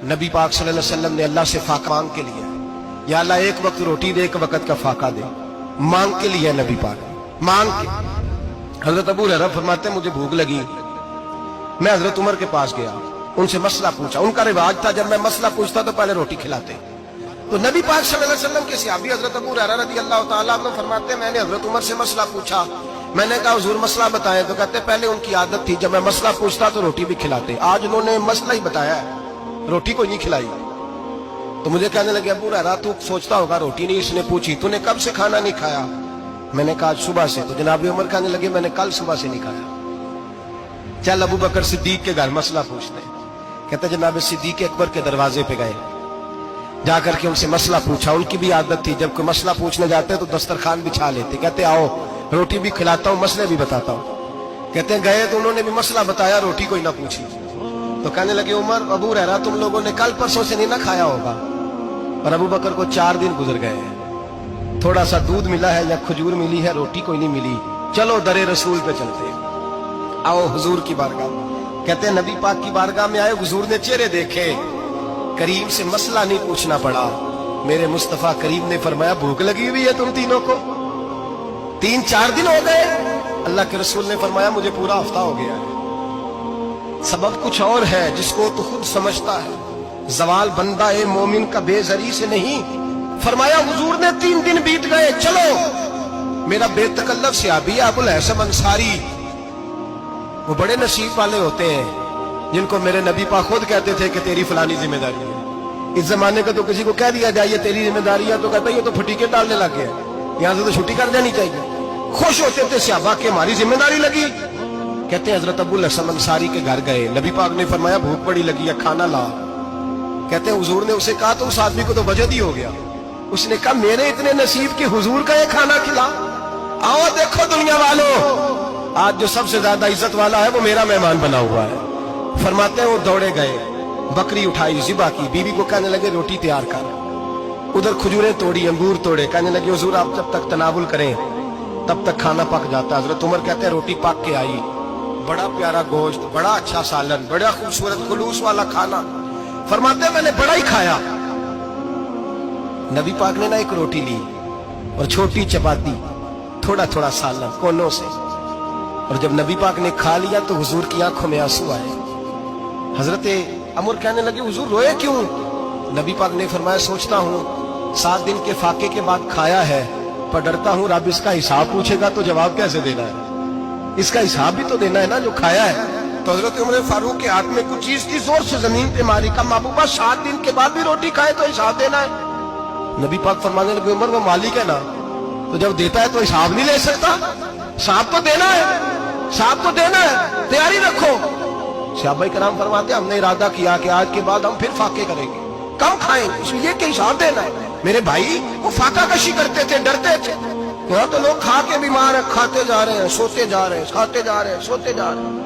नबी पाक सल्लल्लाहु अलैहि वसल्लम ने अल्लाह से फाका मांग के लिया, या अल्लाह एक वक्त रोटी दे, एक वक्त का फाका दे, मांग के लिया नबी पाक मांग के। हजरत अबू हुरैरा फरमाते मुझे भूख लगी, मैं हजरत उमर के पास गया, उनसे मसला पूछा। उनका रिवाज था जब मैं मसला पूछता तो पहले रोटी खिलाते। तो नबी पाक सल्लल्लाहु अलैहि वसल्लम के सहाबी हजरत अबू हुरैरा रज़ियल्लाहु ताला अन्हु फरमाते मैंने हजरत उमर से मसला पूछा, मैंने कहा हुजूर मसला बताएं, तो कहते पहले उनकी आदत थी जब मैं मसला पूछता तो रोटी भी खिलाते, आज उन्होंने मसला ही बताया है, रोटी को नहीं खिलाई। तो मुझे कहने लगे अबू हुरैरा तू सोचता होगा रोटी नहीं इसने पूछी, तूने कब से खाना नहीं खाया? मैंने कहा सुबह से। तो जनाब उमर कहने लगे मैंने कल सुबह से नहीं खाया। चल अबू बकर सिद्दीक के घर मसला पूछते। कहते जनाब सिद्दीक अकबर के दरवाजे पे गए, जाकर के उनसे मसला पूछा। उनकी भी आदत थी जब कोई मसला पूछने जाते तो दस्तरखान बिछा लेते, कहते आओ रोटी भी खिलाता हूँ मसले भी बताता हूँ। कहते गए तो उन्होंने भी मसला बताया, रोटी कोई ना पूछी। तो कहने लगे उमर अबू हुरैरा तुम लोगों ने कल परसों से नहीं ना खाया होगा। और अबू बकर को 4 दिन गुजर गए, थोड़ा सा दूध मिला है या खजूर मिली है, रोटी कोई नहीं मिली। चलो दरे रसूल पे चलते, आओ हुजूर की बारगाह। कहते हैं नबी पाक की बारगाह में आए, हुजूर ने चेहरे देखे, करीम से मसला नहीं पूछना पड़ा। मेरे मुस्तफा करीम ने फरमाया भूख लगी हुई है तुम तीनों को, 3-4 दिन हो गए। अल्लाह के रसूल ने फरमाया मुझे पूरा हफ्ता हो गया है। सबब कुछ और है जिसको तो खुद समझता है, जवाल बंदा ए मोमिन का बेजरी से नहीं। फरमाया हुजूर ने 3 दिन बीत गए, चलो। मेरा बेतकल्लफ सहाबी अबुल हसन अंसारी, वो बड़े नसीब वाले होते हैं जिनको मेरे नबी पाक खुद कहते थे कि तेरी फलानी जिम्मेदारी है। इस जमाने का तो किसी को कह दिया जाए ये तेरी जिम्मेदारी है तो कहता है ये तो फटीके डालने लग गया, यहां से तो छुट्टी कर जानी चाहिए। खुश होते थे सहाबा के हमारी जिम्मेदारी लगी। कहते हैं हजरत अबुल हसन अंसारी के घर गए, नबी पाक ने फरमाया भूख बड़ी लगी है खाना ला। कहते हैं हुजूर ने उसे कहा तो उस आदमी को तो वजद ही हो गया। उसने कहा मेरे इतने नसीब कि हुजूर का ये खाना खिला। आओ देखो दुनिया वालों, आज जो सबसे ज्यादा इज्जत वाला है वो मेरा मेहमान बना हुआ है। फरमाते हैं वो दौड़े गए, बकरी उठाई ज़िबा की, बीवी को कहने लगे रोटी तैयार कर। उधर खजूरें तोड़ी, अंगूर तोड़े, कहने लगे हुजूर आप जब तक तनावुल करें तब तक खाना पक जाता है। हजरत उमर कहते हैं रोटी पक के आई, बड़ा प्यारा गोश्त, बड़ा अच्छा सालन, बड़ा खूबसूरत खुलूस वाला खाना। फरमाते मैंने बड़ा ही खाया। नबी पाक ने ना एक रोटी ली और छोटी चपाती, थोड़ा थोड़ा सालन कोनों से। और जब नबी पाक ने खा लिया तो हुजूर की आंखों में आंसू आए। हजरत अमर कहने लगे हुजूर रोए क्यों? नबी पाक ने फरमाया सोचता हूँ 7 दिन के फाके के बाद खाया है, पर डरता हूँ रब इसका हिसाब पूछेगा तो जवाब कैसे देना है, इसका हिसाब भी तो देना है ना जो खाया है। तो हजरत उमर फारूक के हाथ में कुछ चीज थी, जोर से जमीन पे मारी, का महबूबा 7 दिन के बाद भी रोटी खाए तो हिसाब देना है। नबी पाक फरमाने लगे उमर वो मालिक है ना, तो जब देता है तो हिसाब नहीं ले सकता, हिसाब तो देना है, हिसाब तो देना है, तैयारी रखो। सहाबाए किराम फरमाते हमने इरादा किया कि आज के बाद हम फिर फाके करेंगे, कम खाएंगे, इसलिए कि हिसाब देना है। मेरे भाई वो फाका कशी करते थे, डरते थे। यहाँ तो लोग खा के बीमार है, खाते जा रहे हैं, सोते जा रहे हैं, खाते जा रहे हैं, सोते जा रहे हैं।